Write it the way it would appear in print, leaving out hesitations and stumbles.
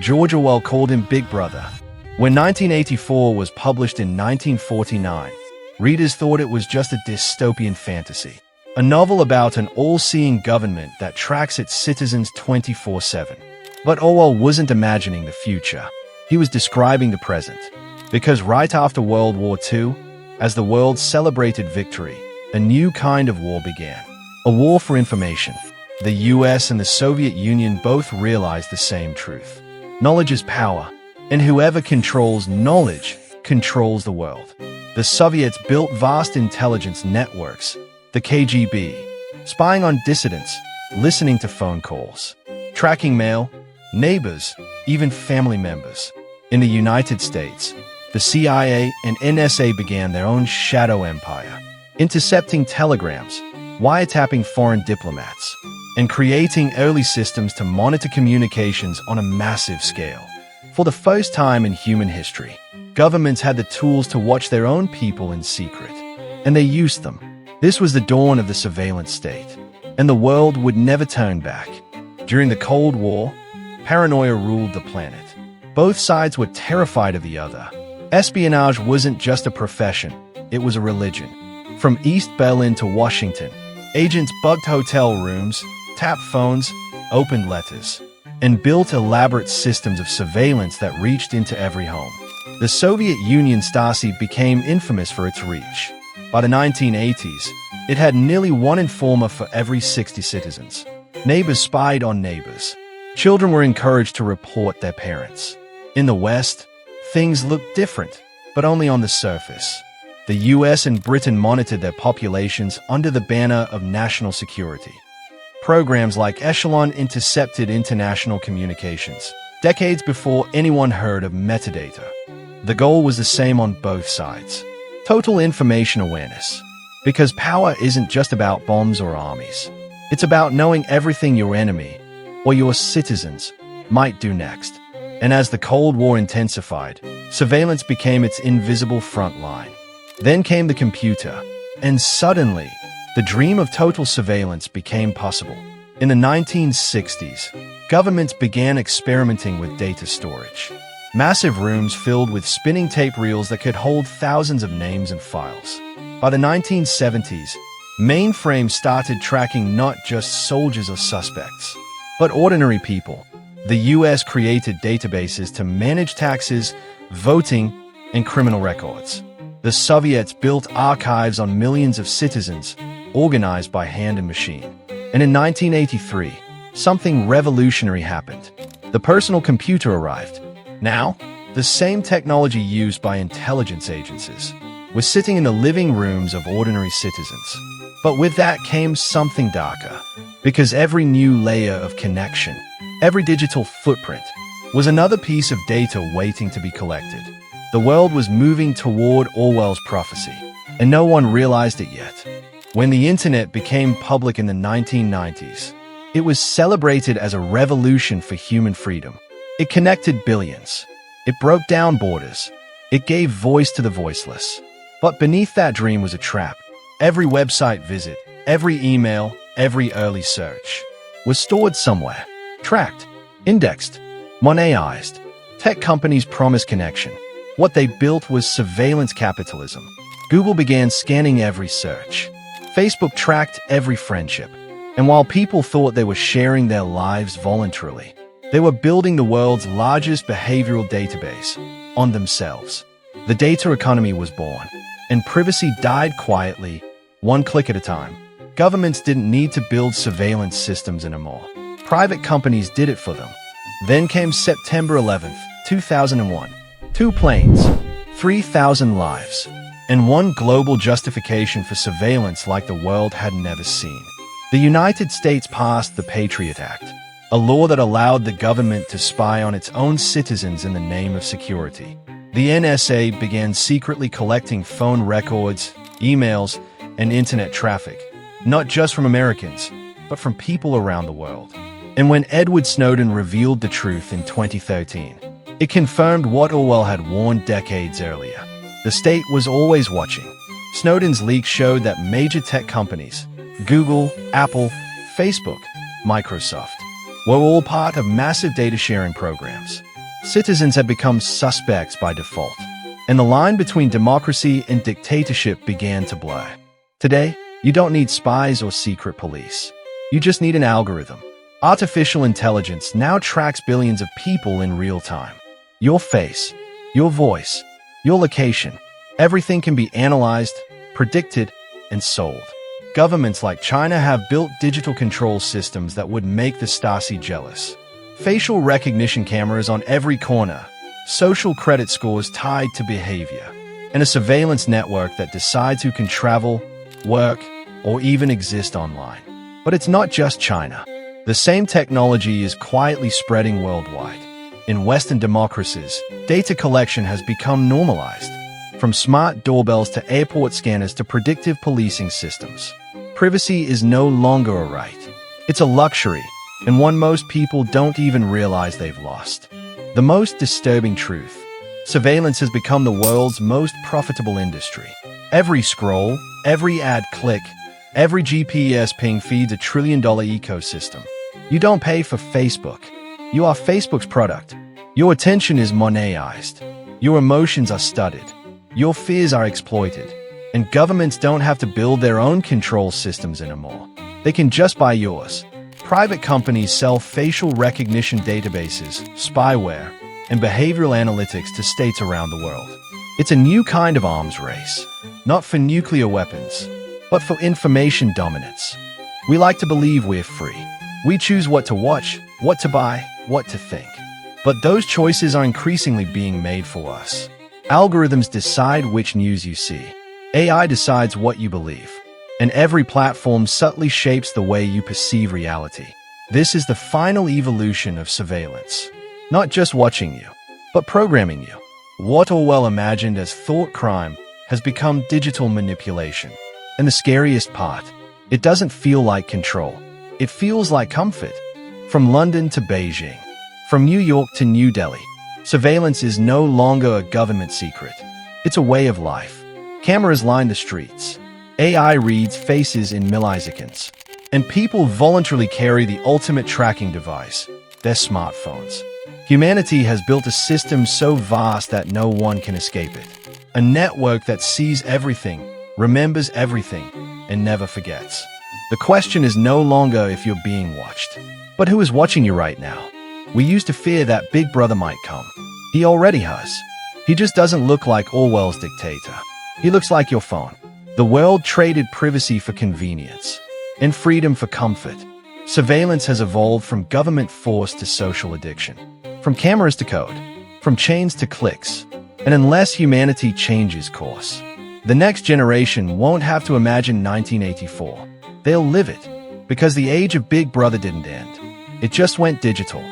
George Orwell called him Big Brother. When 1984 was published in 1949, readers thought it was just a dystopian fantasy, a novel about an all-seeing government that tracks its citizens 24/7. But Orwell wasn't imagining the future. He was describing the present. Because right after World War II, as the world celebrated victory, a new kind of war began. A war for information. The US and the Soviet Union both realized the same truth. Knowledge is power, and whoever controls knowledge controls the world. The Soviets built vast intelligence networks, the KGB, spying on dissidents, listening to phone calls, tracking mail, neighbors, even family members. In the United States, the CIA and NSA began their own shadow empire, intercepting telegrams, wiretapping foreign diplomats, and creating early systems to monitor communications on a massive scale. For the first time in human history, governments had the tools to watch their own people in secret, and they used them. This was the dawn of the surveillance state, and the world would never turn back. During the Cold War, paranoia ruled the planet. Both sides were terrified of the other. Espionage wasn't just a profession, it was a religion. From East Berlin to Washington, agents bugged hotel rooms, tapped phones, opened letters, and built elaborate systems of surveillance that reached into every home. The Soviet Union Stasi became infamous for its reach. By the 1980s, it had nearly one informer for every 60 citizens. Neighbors spied on neighbors. Children were encouraged to report their parents. In the West, things looked different, but only on the surface. The US and Britain monitored their populations under the banner of national security. Programs like Echelon intercepted international communications, decades before anyone heard of metadata. The goal was the same on both sides: total information awareness. Because power isn't just about bombs or armies. It's about knowing everything your enemy, or your citizens, might do next. And as the Cold War intensified, surveillance became its invisible front line. Then came the computer, and suddenly, the dream of total surveillance became possible. In the 1960s, governments began experimenting with data storage. Massive rooms filled with spinning tape reels that could hold thousands of names and files. By the 1970s, mainframes started tracking not just soldiers or suspects, but ordinary people. The US created databases to manage taxes, voting, and criminal records. The Soviets built archives on millions of citizens, organized by hand and machine. And in 1983, something revolutionary happened. The personal computer arrived. Now, the same technology used by intelligence agencies was sitting in the living rooms of ordinary citizens. But with that came something darker, because every new layer of connection, every digital footprint, was another piece of data waiting to be collected. The world was moving toward Orwell's prophecy, and no one realized it yet. When the internet became public in the 1990s, it was celebrated as a revolution for human freedom. It connected billions. It broke down borders. It gave voice to the voiceless. But beneath that dream was a trap. Every website visit, every email, every early search was stored somewhere, tracked, indexed, monetized. Tech companies promised connection. What they built was surveillance capitalism. Google began scanning every search. Facebook tracked every friendship. And while people thought they were sharing their lives voluntarily, they were building the world's largest behavioral database on themselves. The data economy was born, and privacy died quietly, one click at a time. Governments didn't need to build surveillance systems anymore. Private companies did it for them. Then came September 11th, 2001. 2 planes, 3,000 lives, and one global justification for surveillance like the world had never seen. The United States passed the Patriot Act, a law that allowed the government to spy on its own citizens in the name of security. The NSA began secretly collecting phone records, emails, and internet traffic, not just from Americans, but from people around the world. And when Edward Snowden revealed the truth in 2013, it confirmed what Orwell had warned decades earlier. The state was always watching. Snowden's leaks showed that major tech companies, Google, Apple, Facebook, Microsoft, were all part of massive data sharing programs. Citizens have become suspects by default, and the line between democracy and dictatorship began to blur. Today, you don't need spies or secret police. You just need an algorithm. Artificial intelligence now tracks billions of people in real time. Your face, your voice, your location, everything can be analyzed, predicted, and sold. Governments like China have built digital control systems that would make the Stasi jealous. Facial recognition cameras on every corner, social credit scores tied to behavior, and a surveillance network that decides who can travel, work, or even exist online. But it's not just China. The same technology is quietly spreading worldwide. In Western democracies, data collection has become normalized, from smart doorbells to airport scanners to predictive policing systems. Privacy is no longer a right. It's a luxury, and one most people don't even realize they've lost. The most disturbing truth: surveillance has become the world's most profitable industry. Every scroll, every ad click, every GPS ping feeds a trillion-dollar ecosystem. You don't pay for Facebook. You are Facebook's product. Your attention is monetized. Your emotions are studied. Your fears are exploited. And governments don't have to build their own control systems anymore. They can just buy yours. Private companies sell facial recognition databases, spyware, and behavioral analytics to states around the world. It's a new kind of arms race, not for nuclear weapons, but for information dominance. We like to believe we're free. We choose what to watch, what to buy, what to think. But those choices are increasingly being made for us. Algorithms decide which news you see. AI decides what you believe. And every platform subtly shapes the way you perceive reality. This is the final evolution of surveillance. Not just watching you, but programming you. What Orwell imagined as thought crime has become digital manipulation. And the scariest part, it doesn't feel like control. It feels like comfort. From London to Beijing, from New York to New Delhi, surveillance is no longer a government secret. It's a way of life. Cameras line the streets. AI reads faces in milliseconds. And people voluntarily carry the ultimate tracking device, their smartphones. Humanity has built a system so vast that no one can escape it. A network that sees everything, remembers everything, and never forgets. The question is no longer if you're being watched, but who is watching you right now. We used to fear that Big Brother might come. He already has. He just doesn't look like Orwell's dictator. He looks like your phone. The world traded privacy for convenience and freedom for comfort. Surveillance has evolved from government force to social addiction, from cameras to code, from chains to clicks. And unless humanity changes course, the next generation won't have to imagine 1984. They'll live it, because the age of Big Brother didn't end. It just went digital.